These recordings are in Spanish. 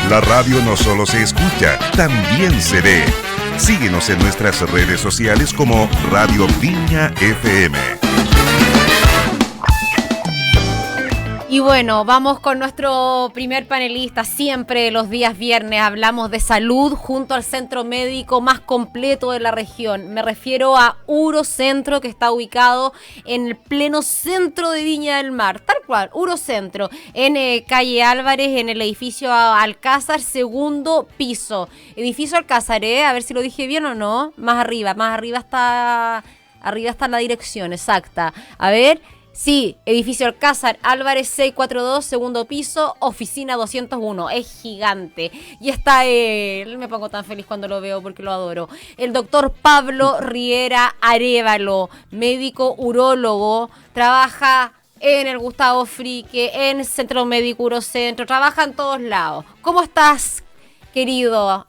La radio no solo se escucha, también se ve. Síguenos en nuestras redes sociales como Radio Viña FM. Y bueno, vamos con nuestro primer panelista. Siempre los días viernes hablamos de salud junto al centro médico más completo de la región. Me refiero a Urocentro, que está ubicado en el pleno centro de Viña del Mar. Tal cual, Urocentro, en calle Álvarez, en el edificio Alcázar, segundo piso. Edificio Alcázar, a ver si lo dije bien o no. Más arriba está la dirección exacta. A ver... Sí, edificio Alcázar, Álvarez 642, segundo piso, oficina 201. Es gigante. Y está él, me pongo tan feliz cuando lo veo porque lo adoro. El doctor Pablo Riera Arévalo, médico urólogo, trabaja en el Gustavo Frique, en el Centro Médico Urocentro, trabaja en todos lados. ¿Cómo estás, querido?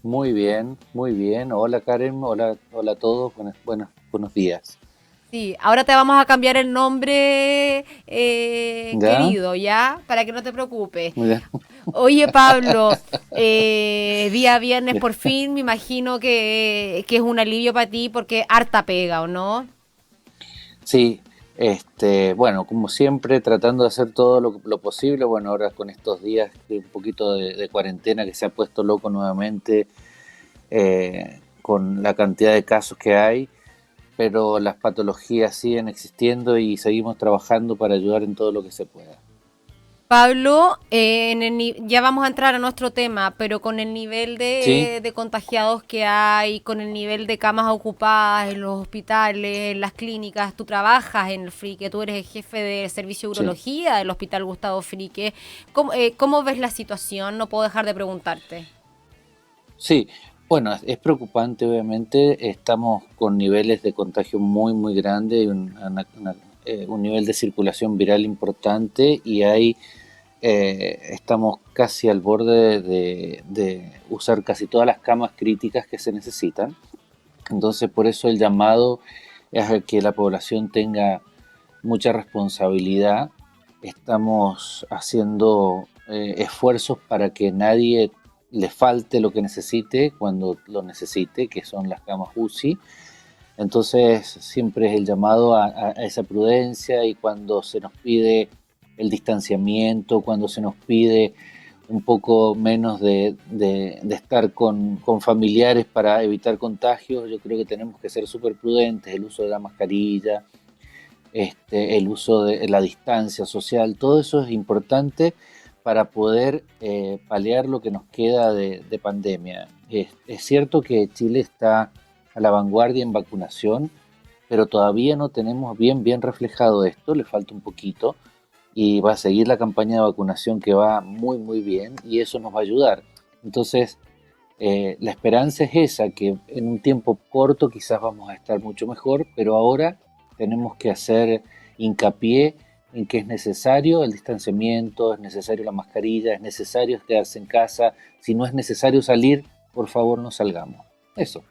Muy bien, muy bien. Hola Karen, hola a todos, buenos días. Sí, ahora te vamos a cambiar el nombre, querido, ¿ya? Para que no te preocupes. Ya. Oye, Pablo, día viernes por fin, me imagino que es un alivio para ti porque harta pega, ¿o no? Sí, bueno, como siempre, tratando de hacer todo lo posible. Bueno, ahora con estos días de un poquito de cuarentena que se ha puesto loco nuevamente, con la cantidad de casos que hay, pero las patologías siguen existiendo y seguimos trabajando para ayudar en todo lo que se pueda. Pablo, ya vamos a entrar a nuestro tema, pero con el nivel de contagiados que hay, con el nivel de camas ocupadas en los hospitales, en las clínicas, tú trabajas en el Frique, tú eres el jefe de servicio de urología del Hospital Gustavo Frique. ¿Cómo ves la situación? No puedo dejar de preguntarte. Sí. Bueno, es preocupante, obviamente. Estamos con niveles de contagio muy, muy grandes, un nivel de circulación viral importante y estamos casi al borde de usar casi todas las camas críticas que se necesitan. Entonces, por eso el llamado es a que la población tenga mucha responsabilidad. Estamos haciendo esfuerzos para que nadie le falte lo que necesite cuando lo necesite, que son las camas UCI. Entonces siempre es el llamado a esa prudencia, y cuando se nos pide el distanciamiento, cuando se nos pide un poco menos de estar con familiares para evitar contagios, yo creo que tenemos que ser súper prudentes. El uso de la mascarilla, el uso de la distancia social, todo eso es importante para poder paliar lo que nos queda de pandemia. Es cierto que Chile está a la vanguardia en vacunación, pero todavía no tenemos bien reflejado esto, le falta un poquito, y va a seguir la campaña de vacunación que va muy, muy bien, y eso nos va a ayudar. Entonces, la esperanza es esa, que en un tiempo corto quizás vamos a estar mucho mejor, pero ahora tenemos que hacer hincapié en que es necesario el distanciamiento, es necesario la mascarilla, es necesario quedarse en casa. Si no es necesario salir, por favor no salgamos. Eso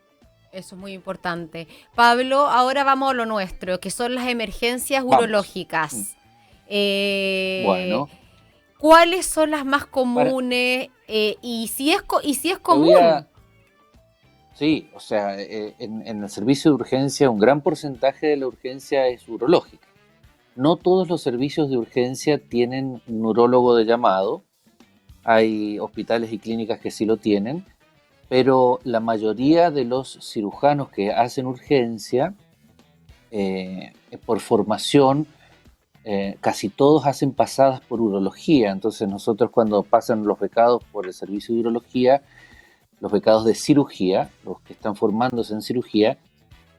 es muy importante. Pablo, ahora vamos a lo nuestro, que son las emergencias urológicas. Bueno. ¿Cuáles son las más comunes? Y si es común. Sí, o sea, en el servicio de urgencia, un gran porcentaje de la urgencia es urológica. No todos los servicios de urgencia tienen un urólogo de llamado. Hay hospitales y clínicas que sí lo tienen, pero la mayoría de los cirujanos que hacen urgencia, por formación, casi todos hacen pasadas por urología. Entonces nosotros, cuando pasan los becados por el servicio de urología, los becados de cirugía, los que están formándose en cirugía,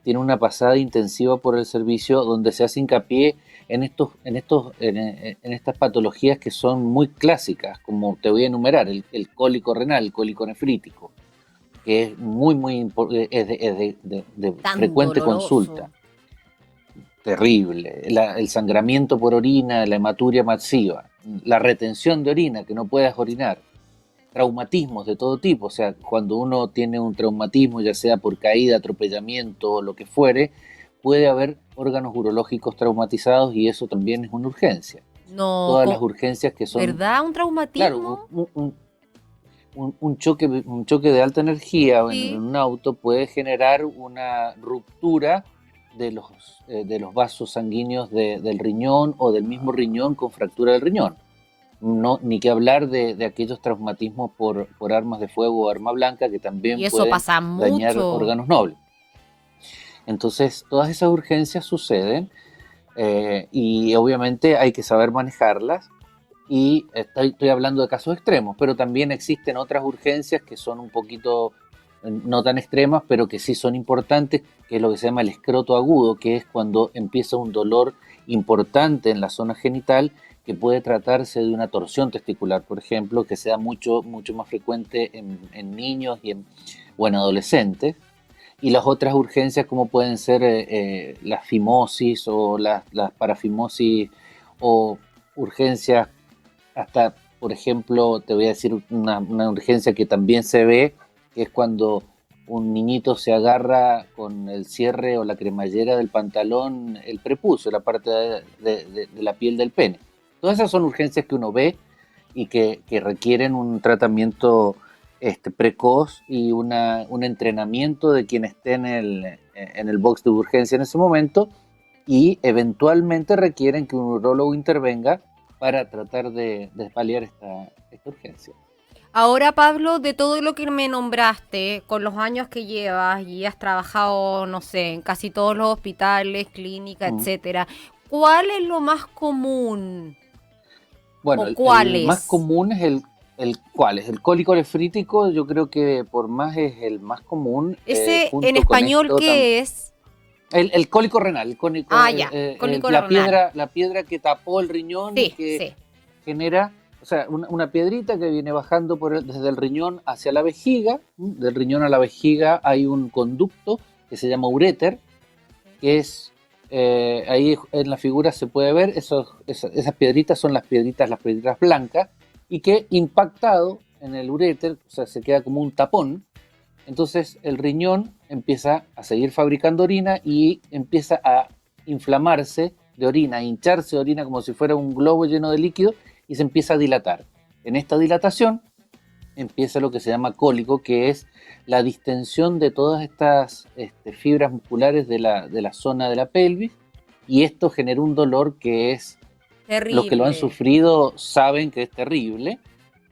tienen una pasada intensiva por el servicio donde se hace hincapié en estas patologías que son muy clásicas, como te voy a enumerar: el cólico renal, el cólico nefrítico, que es de frecuente doloroso. Consulta. Terrible. El sangramiento por orina, la hematuria masiva, la retención de orina, que no puedas orinar, traumatismos de todo tipo. O sea, cuando uno tiene un traumatismo, ya sea por caída, atropellamiento o lo que fuere, puede haber órganos urológicos traumatizados, y eso también es una urgencia. No. Todas las urgencias que son... ¿Verdad? ¿Un traumatismo? Claro, un choque de alta energía en Sí. un auto puede generar una ruptura de los vasos sanguíneos del riñón o del mismo riñón con fractura del riñón. No, ni que hablar de aquellos traumatismos por armas de fuego o arma blanca que Y también eso pueden pasa dañar mucho. órganos nobles. Entonces, todas esas urgencias suceden y obviamente hay que saber manejarlas. Y estoy hablando de casos extremos, pero también existen otras urgencias que son un poquito no tan extremas, pero que sí son importantes, que es lo que se llama el escroto agudo, que es cuando empieza un dolor importante en la zona genital, que puede tratarse de una torsión testicular, por ejemplo, que sea mucho más frecuente en niños o en adolescentes. Y las otras urgencias como pueden ser la fimosis o las parafimosis o urgencias hasta, por ejemplo, te voy a decir una urgencia que también se ve, que es cuando un niñito se agarra con el cierre o la cremallera del pantalón, el prepucio, la parte de la piel del pene. Todas esas son urgencias que uno ve y que requieren un tratamiento precoz y un entrenamiento de quien esté en el box de urgencia en ese momento, y eventualmente requieren que un urólogo intervenga para tratar de paliar esta urgencia. Ahora, Pablo, de todo lo que me nombraste, con los años que llevas y has trabajado, no sé, en casi todos los hospitales, clínicas, Mm. etcétera, ¿cuál es lo más común? Bueno, ¿O el más cuáles? común es ¿cuál es? El cólico nefrítico, yo creo que por más es el más común, Ese en junto con español, esto ¿qué es? el cólico renal, el cólico, Ah, ya, cólico renal. la piedra que tapó el riñón y Sí, que sí. genera, o sea, una piedrita que viene bajando desde el riñón hacia la vejiga. Del riñón a la vejiga hay un conducto que se llama uréter, que es, ahí en la figura se puede ver, esas piedritas son las piedritas blancas, y que impactado en el uréter, o sea, se queda como un tapón. Entonces el riñón empieza a seguir fabricando orina y empieza a inflamarse de orina, a hincharse de orina como si fuera un globo lleno de líquido, y se empieza a dilatar. En esta dilatación empieza lo que se llama cólico, que es la distensión de todas estas fibras musculares de la zona de la pelvis, y esto genera un dolor que es, los que lo han Terrible. sufrido saben que es terrible,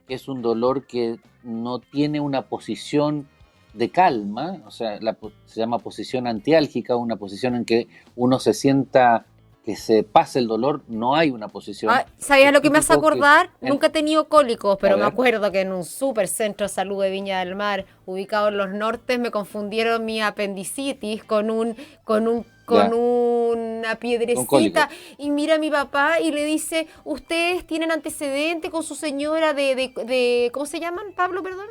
que es un dolor que no tiene una posición de calma, o sea, se llama posición antiálgica, una posición en que uno se sienta que se pase el dolor, no hay una posición. Ah, ¿sabías Es lo que me hace típico que, acordar? Nunca he tenido cólicos, a pero me ver, acuerdo que en un super centro de salud de Viña del Mar, ubicado en los nortes, me confundieron mi apendicitis con ya, una con cólico. piedrecita. Y mira a mi papá y le dice, ¿ustedes tienen antecedente con su señora ¿cómo se llaman, Pablo, perdón?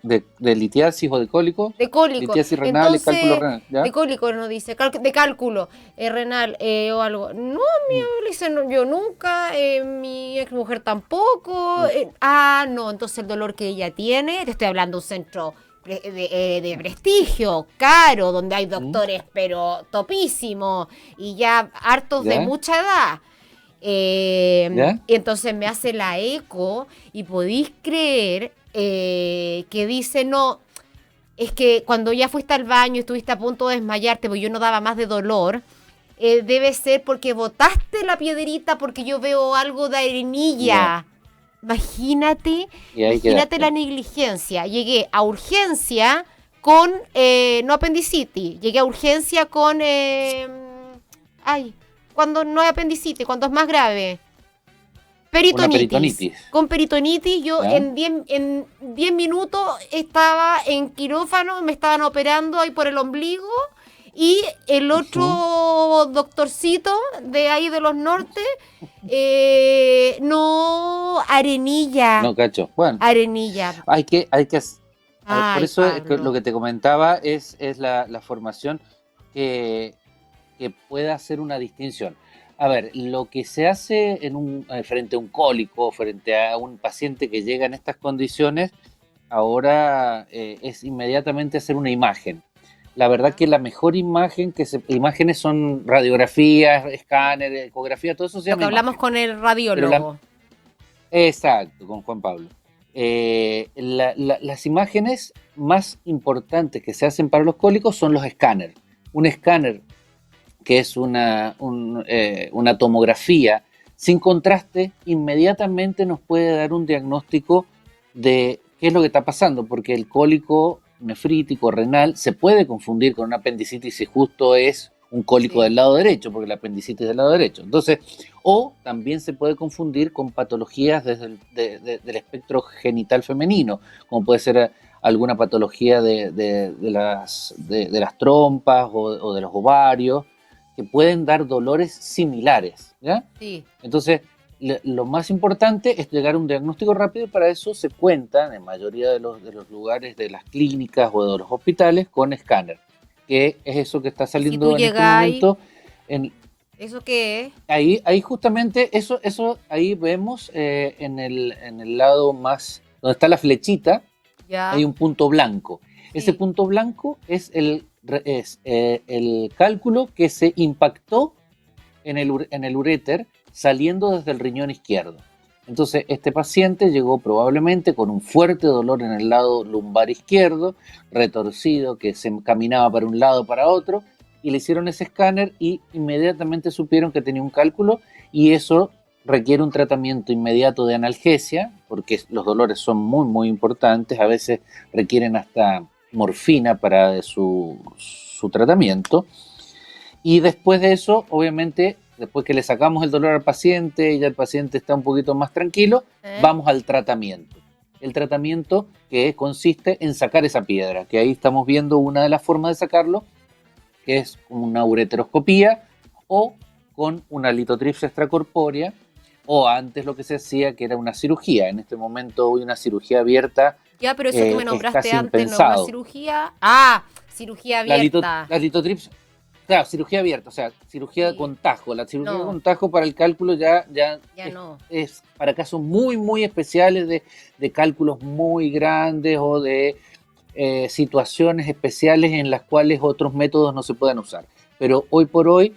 De litiasis o de cólico, De cólico. litiasis renal y cálculo Entonces, renal, de ¿ya? cólico no dice, de cálculo renal o algo. No, mi Mm, abuela dice, no, yo nunca, mi ex mujer tampoco. mm, No, entonces el dolor que ella tiene, te estoy hablando de un centro de prestigio, caro, donde hay mm, doctores, pero topísimos y ya hartos de ¿ya? mucha edad. ¿Ya? Y entonces me hace la eco y podéis creer que dice, no, es que cuando ya fuiste al baño y estuviste a punto de desmayarte, porque yo no daba más de dolor, debe ser porque botaste la piedrita porque yo veo algo de Ya. arenilla. Imagínate, Y ahí imagínate la quedaste. negligencia. Llegué a urgencia con, no apendicitis, llegué a urgencia con, ay, cuando no hay apendicitis, cuando es más grave. Una Peritonitis. peritonitis, Con peritonitis yo ¿ya? en 10 minutos estaba en quirófano, me estaban operando ahí por el ombligo y el Ujú. otro doctorcito de ahí de los nortes, no, No, arenilla, cacho. Bueno, arenilla. por Ay, eso es que lo Pablo. que te comentaba es la formación que, que pueda hacer una distinción. A ver, lo que se hace frente a un cólico, frente a un paciente que llega en estas condiciones, ahora es inmediatamente hacer una imagen. La verdad que la mejor imágenes son radiografías, escáner, ecografía, todo eso se Lo llama que hablamos imagen. con el Pero radiólogo. exacto, con Juan Pablo. las imágenes más importantes que se hacen para los cólicos son los escáneres. Un escáner que es una tomografía sin contraste, inmediatamente nos puede dar un diagnóstico de qué es lo que está pasando, porque el cólico nefrítico renal se puede confundir con una apendicitis si justo es un cólico del lado derecho, porque la apendicitis es del lado derecho. Entonces, o también se puede confundir con patologías del espectro genital femenino, como puede ser alguna patología de las trompas o de los ovarios, que pueden dar dolores similares, ¿ya? Sí. Entonces, lo más importante es llegar a un diagnóstico rápido. Para eso se cuentan en mayoría de los lugares de las clínicas o de los hospitales con escáner, que es eso que está saliendo si tú en este momento. ¿Eso qué es? Ahí justamente, eso ahí vemos en el lado más, donde está la flechita, ya. Hay un punto blanco. Sí. Ese punto blanco es el cálculo que se impactó en el uréter saliendo desde el riñón izquierdo. Entonces, este paciente llegó probablemente con un fuerte dolor en el lado lumbar izquierdo, retorcido, que se caminaba para un lado para otro, y le hicieron ese escáner y inmediatamente supieron que tenía un cálculo, y eso requiere un tratamiento inmediato de analgesia, porque los dolores son muy, muy importantes, a veces requieren hasta morfina para su tratamiento. Y después de eso, obviamente, después que le sacamos el dolor al paciente y ya el paciente está un poquito más tranquilo, vamos al tratamiento. El tratamiento que consiste en sacar esa piedra, que ahí estamos viendo una de las formas de sacarlo, que es una ureteroscopía o con una litotripsia extracorpórea, o antes lo que se hacía, que era una cirugía. En este momento hay una cirugía abierta. Ya, pero eso que me nombraste antes, ¿no es una cirugía? Ah, cirugía abierta. La litotripsia, claro, cirugía abierta, o sea, cirugía con tajo. La cirugía con tajo para el cálculo ya es para casos muy, muy especiales de cálculos muy grandes o de situaciones especiales en las cuales otros métodos no se pueden usar. Pero hoy por hoy,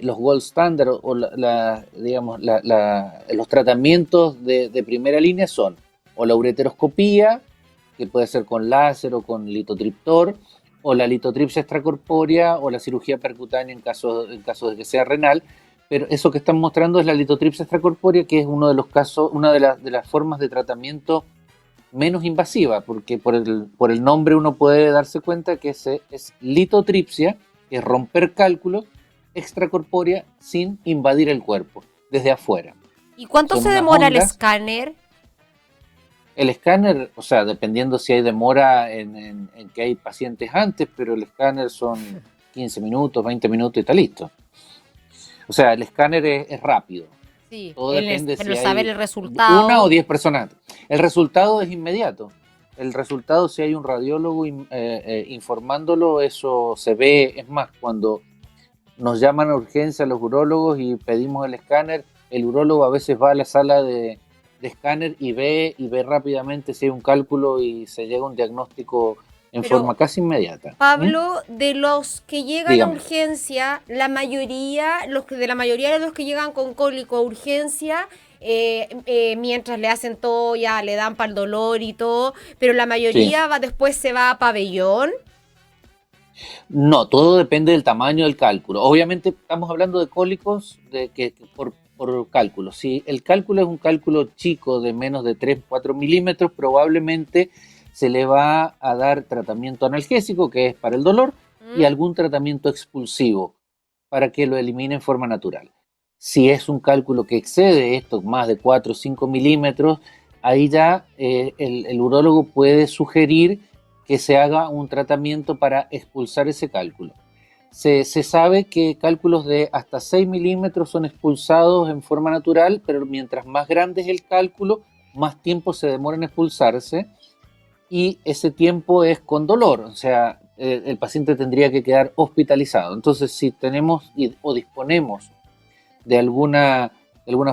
los gold standard o los tratamientos de primera línea son o la ureteroscopía, que puede ser con láser o con litotriptor, o la litotripsia extracorpórea o la cirugía percutánea en caso de que sea renal. Pero eso que están mostrando es la litotripsia extracorpórea, que es uno de los casos, una de las formas de tratamiento menos invasiva, porque por el nombre uno puede darse cuenta que es litotripsia, que es romper cálculos, extracorpórea sin invadir el cuerpo, desde afuera. ¿Y cuánto se demora el escáner? El escáner, o sea, dependiendo si hay demora en que hay pacientes antes, pero el escáner son 15 minutos, 20 minutos y está listo. O sea, el escáner es rápido. Sí, todo depende pero si saber hay el resultado. 1 o 10 personas. El resultado es inmediato. El resultado, si hay un radiólogo informándolo, eso se ve. Es más, cuando nos llaman a urgencia los urólogos y pedimos el escáner, el urólogo a veces va a la sala de escáner y ve rápidamente si hay un cálculo y se llega a un diagnóstico en forma casi inmediata. Pablo, de los que llegan a urgencia, de la mayoría de los que llegan con cólico a urgencia, mientras le hacen todo, ya le dan para el dolor y todo, pero la mayoría después se va a pabellón. No, todo depende del tamaño del cálculo. Obviamente estamos hablando de cólicos por cálculo. Si el cálculo es un cálculo chico de menos de 3-4 milímetros, probablemente se le va a dar tratamiento analgésico, que es para el dolor, y algún tratamiento expulsivo para que lo elimine en forma natural. Si es un cálculo que excede esto, más de 4 o 5 milímetros, ahí ya el urólogo puede sugerir que se haga un tratamiento para expulsar ese cálculo. Se sabe que cálculos de hasta 6 milímetros son expulsados en forma natural, pero mientras más grande es el cálculo, más tiempo se demora en expulsarse, y ese tiempo es con dolor, o sea, el paciente tendría que quedar hospitalizado. Entonces, si tenemos o disponemos de alguna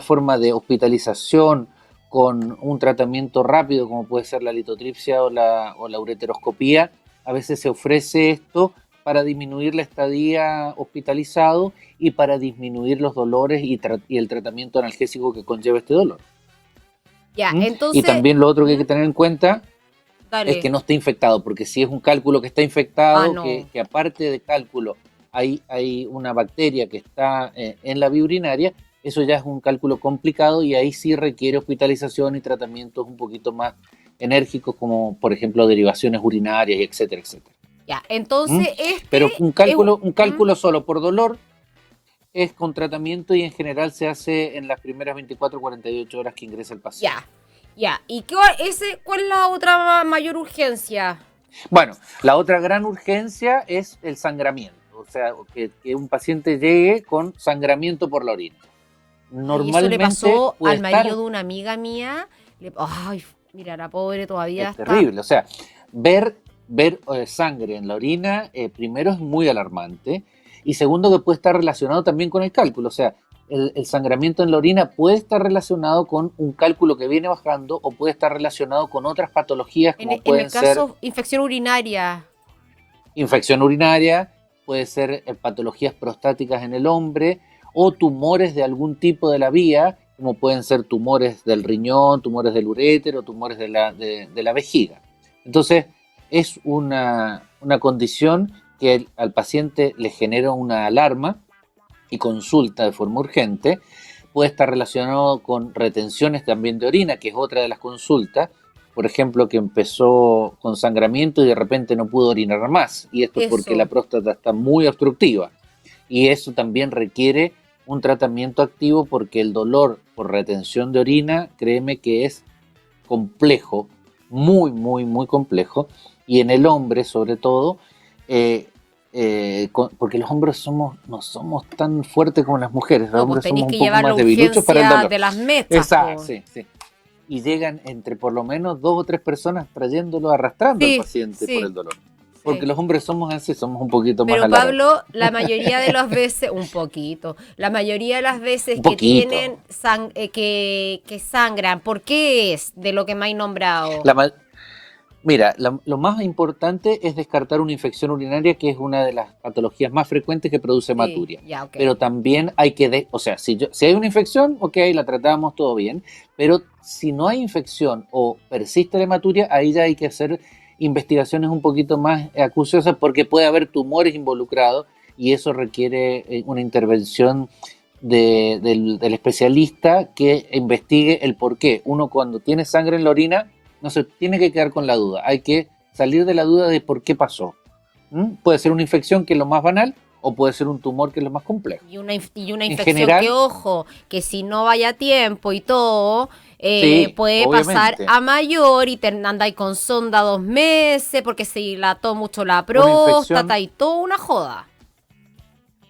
forma de hospitalización con un tratamiento rápido, como puede ser la litotripsia o la ureteroscopía, a veces se ofrece esto para disminuir la estadía hospitalizado y para disminuir los dolores y el tratamiento analgésico que conlleva este dolor. Ya, ¿Mm? entonces... Y también lo otro que hay que tener en cuenta Dale. es que no esté infectado, porque si es un cálculo que está Ah, infectado, no. que aparte de cálculo hay una bacteria que está en la vía urinaria, eso ya es un cálculo complicado y ahí sí requiere hospitalización y tratamientos un poquito más enérgicos, como por ejemplo derivaciones urinarias, etcétera, etcétera. Ya, ¿Mm? entonces Pero un cálculo, un ¿Mm? cálculo solo por dolor es con tratamiento y en general se hace en las primeras 24 o 48 horas que ingresa el paciente. Ya. ¿Y cuál es la otra mayor urgencia? Bueno, la otra gran urgencia es el sangramiento, o sea, que un paciente llegue con sangramiento por la orina. Ay, eso le Normalmente pasó puede al marido estar, de una amiga mía. Ay, mira, la pobre todavía es está. terrible, o sea, ver sangre en la orina, primero es muy alarmante, y segundo que puede estar relacionado también con el cálculo, o sea, el sangramiento en la orina puede estar relacionado con un cálculo que viene bajando o puede estar relacionado con otras patologías como En el pueden ser caso, infección urinaria. infección urinaria, puede ser patologías prostáticas en el hombre o tumores de algún tipo de la vía, como pueden ser tumores del riñón, tumores del urétero, tumores de la vejiga. Entonces, es una condición que al paciente le genera una alarma y consulta de forma urgente. Puede estar relacionado con retenciones también de orina, que es otra de las consultas. Por ejemplo, que empezó con sangramiento y de repente no pudo orinar más. Y esto es porque la Eso. próstata está muy obstructiva. Y eso también requiere un tratamiento activo porque el dolor por retención de orina, créeme que es complejo, muy, muy, muy complejo. Y en el hombre, sobre todo, porque los hombres no somos tan fuertes como las mujeres, los No, pues hombres tenéis somos un que poco llevar la más debiluchos para el urgencia dolor. de las mechas, Exacto, po. sí, sí. Y llegan entre por lo menos 2 o 3 personas trayéndolo, arrastrando al paciente por el dolor. Porque Sí. los hombres somos así, somos un poquito más Pero alarados. Pablo, la mayoría de las veces, un poquito, la mayoría de las veces Un que poquito. tienen que sangran, ¿por qué es de lo que me hay nombrado? La ma- Mira, lo más importante es descartar una infección urinaria, que es una de las patologías más frecuentes que produce Sí, hematuria. ya, ok. Pero también hay que, o sea, si hay una infección, ok, la tratamos, todo bien. Pero si no hay infección o persiste la hematuria, ahí ya hay que hacer investigaciones un poquito más acuciosas porque puede haber tumores involucrados y eso requiere una intervención del especialista que investigue el por qué. Uno cuando tiene sangre en la orina no se tiene que quedar con la duda, hay que salir de la duda de por qué pasó. Puede ser una infección, que es lo más banal, o puede ser un tumor, que es lo más complejo. Y una En infección que, general, ojo, que si no vaya a tiempo y todo, sí, puede pasar obviamente, a mayor y andáis con sonda 2 meses porque se dilató mucho la una próstata infección, y todo una joda.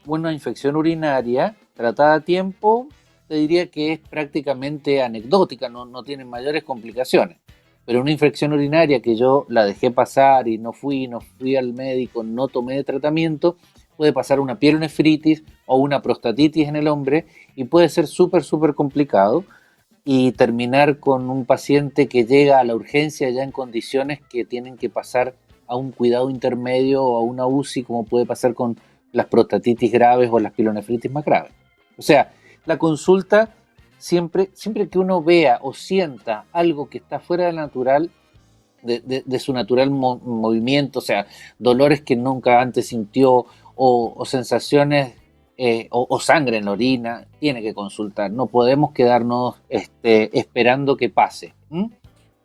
una infección urinaria tratada a tiempo, te diría que es prácticamente anecdótica, no tiene mayores complicaciones. Pero una infección urinaria que yo la dejé pasar y no fui al médico, no tomé tratamiento, puede pasar una pielonefritis o una prostatitis en el hombre y puede ser súper, súper complicado y terminar con un paciente que llega a la urgencia ya en condiciones que tienen que pasar a un cuidado intermedio o a una UCI, como puede pasar con las prostatitis graves o las pielonefritis más graves. O sea, la consulta, siempre que uno vea o sienta algo que está fuera del natural, de su natural movimiento, o sea, dolores que nunca antes sintió o sensaciones o sangre en la orina, tiene que consultar. No podemos quedarnos esperando que pase.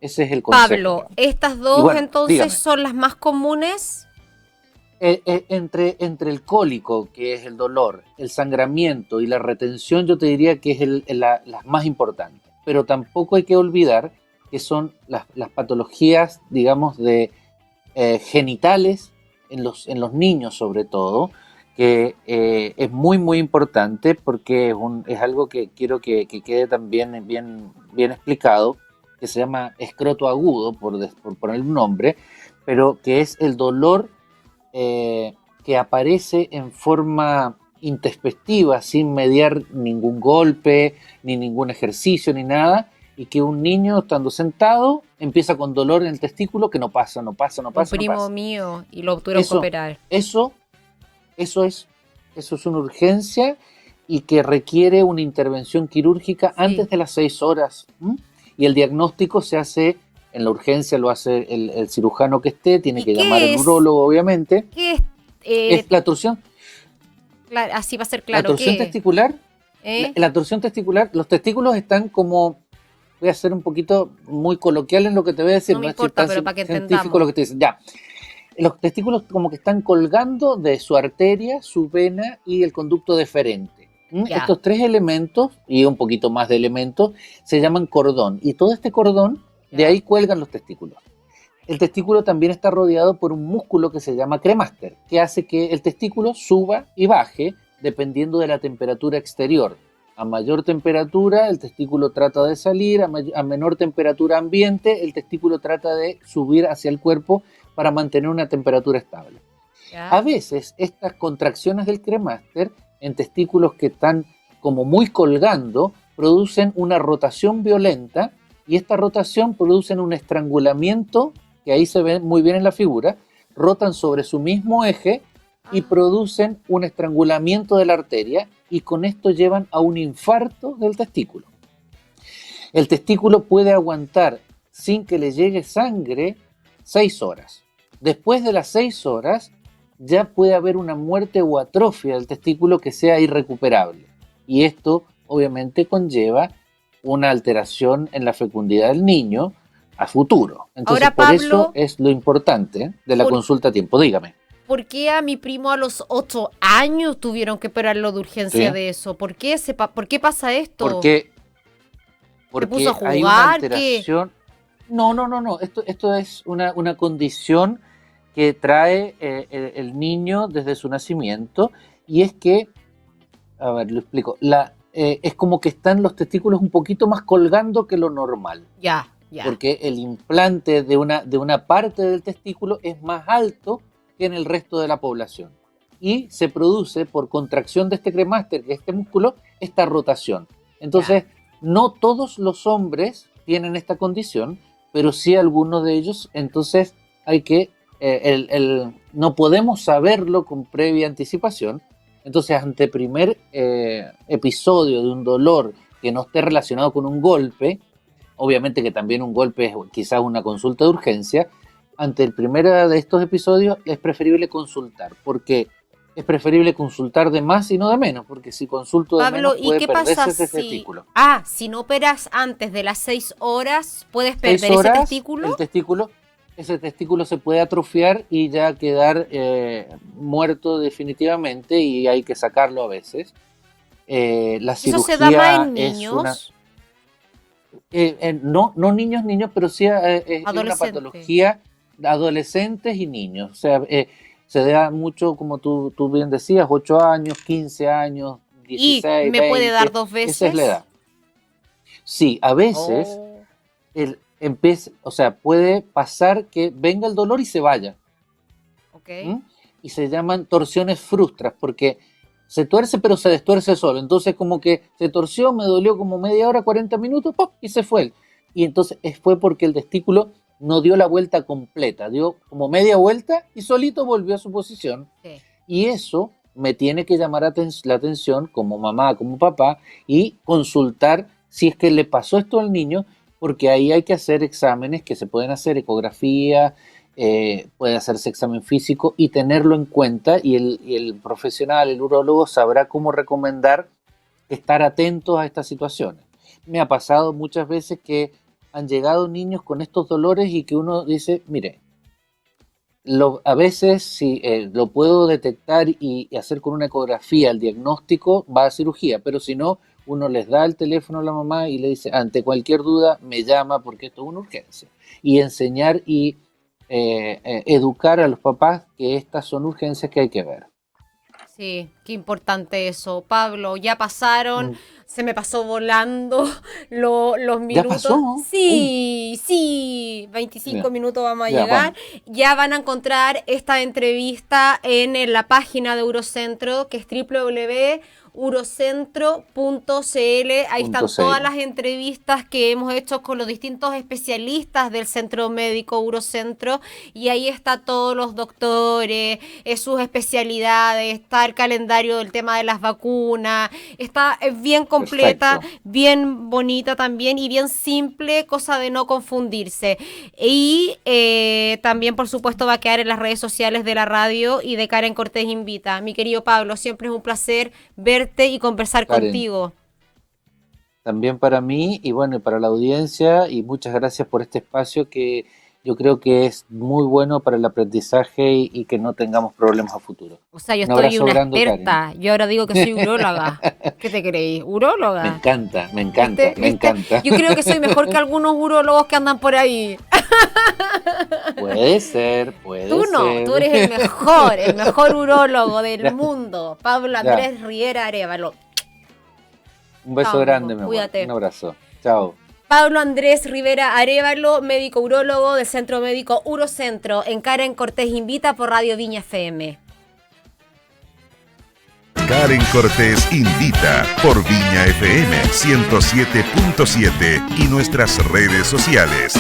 Ese es el consejo. Pablo, Digamos. estas Y dos bueno, entonces dígame. son las más comunes. Entre el cólico, que es el dolor, el sangramiento y la retención, yo te diría que es las más importantes. Pero tampoco hay que olvidar que son las patologías, digamos, de genitales en los niños sobre todo, que es muy, muy importante porque es algo que quiero que quede también bien explicado, que se llama escroto agudo, por poner un nombre, pero que es el dolor que aparece en forma introspectiva, sin mediar ningún golpe, ni ningún ejercicio, ni nada, y que un niño estando sentado empieza con dolor en el testículo que no pasa. Un primo mío y lo tuvieron que Eso, operar. eso, eso es una urgencia y que requiere una intervención quirúrgica Sí. antes de las 6 horas. y el diagnóstico se hace en la urgencia, lo hace el cirujano que esté, tiene que llamar al urólogo, obviamente. ¿Qué es? Es la torsión. Claro, así va a ser La claro. torsión ¿Qué? testicular. La torsión testicular, los testículos están como, voy a ser un poquito muy coloquial en lo que te voy a decir, No me es importa, tan pero para que científico entendamos. lo que te dicen. Ya, los testículos como que están colgando de su arteria, su vena y el conducto deferente. Ya. Estos tres elementos y un poquito más de elementos se llaman cordón, y todo este cordón, de Ya. ahí cuelgan los testículos. El testículo también está rodeado por un músculo que se llama cremaster, que hace que el testículo suba y baje dependiendo de la temperatura exterior. A mayor temperatura, el testículo trata de salir, a menor temperatura ambiente, el testículo trata de subir hacia el cuerpo para mantener una temperatura estable. Ya. A veces, estas contracciones del cremaster en testículos que están como muy colgando, producen una rotación violenta, y esta rotación produce un estrangulamiento, que ahí se ve muy bien en la figura, rotan sobre su mismo eje y producen un estrangulamiento de la arteria, y con esto llevan a un infarto del testículo. El testículo puede aguantar sin que le llegue sangre 6 horas. Después de las 6 horas ya puede haber una muerte o atrofia del testículo que sea irrecuperable, y esto obviamente conlleva una alteración en la fecundidad del niño a futuro. Entonces, Ahora, por Pablo, eso es lo importante de la consulta a tiempo. Dígame. ¿Por qué a mi primo a los 8 años tuvieron que operarlo de urgencia Sí. de eso? ¿Por qué pasa esto? Porque puso a hay una jugar? alteración. No. Esto es una condición que trae el niño desde su nacimiento, y es que, a ver, lo explico. Es como que están los testículos un poquito más colgando que lo normal. Ya. Porque el implante de una parte del testículo es más alto que en el resto de la población. Y se produce por contracción de este cremaster, que es este músculo, esta rotación. Entonces, no todos los hombres tienen esta condición, pero sí algunos de ellos. Entonces, hay que, no podemos saberlo con previa anticipación. Entonces, ante primer episodio de un dolor que no esté relacionado con un golpe, obviamente que también un golpe es quizás una consulta de urgencia, ante el primero de estos episodios es preferible consultar, porque es preferible consultar de más y no de menos, porque si consulto de Pablo, menos puede ¿y qué pasa perderse ese testículo. si no operas antes de las 6 horas, puedes 6 perder horas, ese testículo? ese testículo se puede atrofiar y ya quedar muerto definitivamente, y hay que sacarlo a veces. La cirugía ¿Eso se da más en es niños? no niños, pero sí es una Adolescentes. patología de adolescentes y niños. O sea, se da mucho, como tú bien decías, 8 años, 15 años, 16, ¿Y me 20, puede dar 2 veces? esa es la edad. Sí, a veces puede pasar que venga el dolor y se vaya. Ok. Y se llaman torsiones frustras, porque se tuerce pero se destuerce solo. Entonces como que se torció, me dolió como media hora, 40 minutos, ¡pop!, y se fue. Y entonces fue porque el testículo no dio la vuelta completa, dio como media vuelta y solito volvió a su posición. Sí. Y eso me tiene que llamar la atención como mamá, como papá, y consultar si es que le pasó esto al niño, porque ahí hay que hacer exámenes que se pueden hacer, ecografía, puede hacerse examen físico y tenerlo en cuenta, y el profesional, el urólogo, sabrá cómo recomendar estar atentos a estas situaciones. Me ha pasado muchas veces que han llegado niños con estos dolores y que uno dice, mire, a veces si lo puedo detectar y hacer con una ecografía el diagnóstico, va a cirugía, pero si no, uno les da el teléfono a la mamá y le dice, ante cualquier duda me llama porque esto es una urgencia. Y enseñar y educar a los papás que estas son urgencias que hay que ver. Sí, qué importante eso. Pablo, ya pasaron, se me pasó volando los minutos. ¿Ya pasó? Sí, 25 Bien. minutos vamos a Ya, llegar. Ya van a encontrar esta entrevista en la página de Eurocentro, que es urocentro.cl. Ahí están .cl. todas las entrevistas que hemos hecho con los distintos especialistas del Centro Médico Urocentro, y ahí está todos los doctores, sus especialidades, está el calendario del tema de las vacunas, está bien completa, Perfecto. bien bonita también y bien simple, cosa de no confundirse. Y también, por supuesto, va a quedar en las redes sociales de la radio y de Karen Cortés Invita. Mi querido Pablo, siempre es un placer verte y conversar Karen, contigo. también para mí y bueno, y para la audiencia, y muchas gracias por este espacio que yo creo que es muy bueno para el aprendizaje y que no tengamos problemas a futuro. O sea, yo Un estoy abrazo una grande, Karen. experta. Yo ahora digo que soy uróloga. ¿Qué te creí? Me ¿Uróloga? encanta, me encanta, ¿Viste? me ¿Viste? encanta. Yo creo que soy mejor que algunos urólogos que andan por ahí. Puede ser, puede Tú no, tú ser. eres el mejor urólogo del Ya, mundo. Pablo ya. Andrés Riera Arévalo. Un beso Chao, grande, amigo. mi amor. Cuídate. Un abrazo. Chao. Pablo Andrés Rivera Arévalo, médico urólogo del Centro Médico Urocentro, en Karen Cortés Invita por Radio Viña FM. Karen Cortés invita por Viña FM 107.7 y nuestras redes sociales.